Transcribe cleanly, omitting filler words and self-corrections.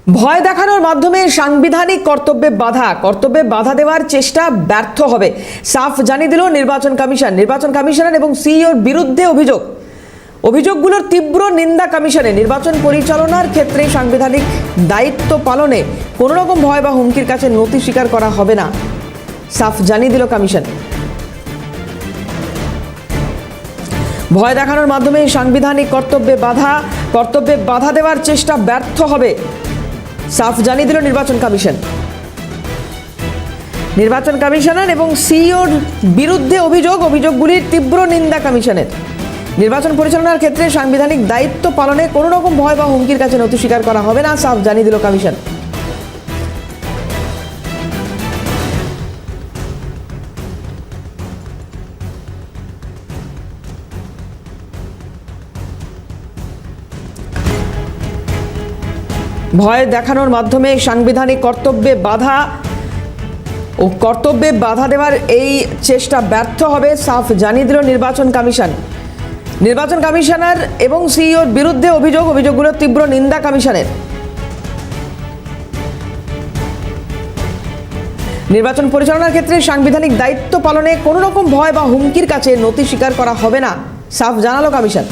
ভয় দেখানোর মাধ্যমে সাংবিধানিক কর্তব্যে বাধা দেওয়ার চেষ্টা ব্যর্থ হবে, সাফ জানিয়ে দিল নির্বাচন কমিশন। নির্বাচন কমিশনার এবং সিইওর বিরুদ্ধে অভিযোগগুলোর তীব্র নিন্দা কমিশনে। নির্বাচন পরিচালনার ক্ষেত্রে সাংবিধানিক দায়িত্ব পালনে কোনো রকম ভয় বা হুমকির কাছে নতি স্বীকার করা হবে না, সাফ জানিয়ে দিল কমিশন। ভয় দেখানোর মাধ্যমে সাংবিধানিক কর্তব্যে বাধা দেওয়ার চেষ্টা ব্যর্থ হবে, সাফ জানিয়ে দিল নির্বাচন কমিশন। নির্বাচন কমিশনার এবং সিইওর বিরুদ্ধে অভিযোগগুলির তীব্র নিন্দা কমিশনের। নির্বাচন পরিচালনার ক্ষেত্রে সাংবিধানিক দায়িত্ব পালনে কোনো রকম ভয় বা হুমকির কাছে নতি স্বীকার করা হবে না, সাফ জানিয়ে দিল কমিশন। ভয় দেখানোর মাধ্যমে সাংবিধানিক কর্তব্যে বাধা দেওয়ার এই চেষ্টা ব্যর্থ হবে, সাফ জানিয়ে দিল নির্বাচন কমিশন। নির্বাচন কমিশনার এবং সিইওর বিরুদ্ধে অভিযোগগুলোর তীব্র নিন্দা কমিশনের। নির্বাচন পরিচালনার ক্ষেত্রে সাংবিধানিক দায়িত্ব পালনে কোনো রকম ভয় বা হুমকির কাছে নতি স্বীকার করা হবে না, সাফ জানালো কমিশন।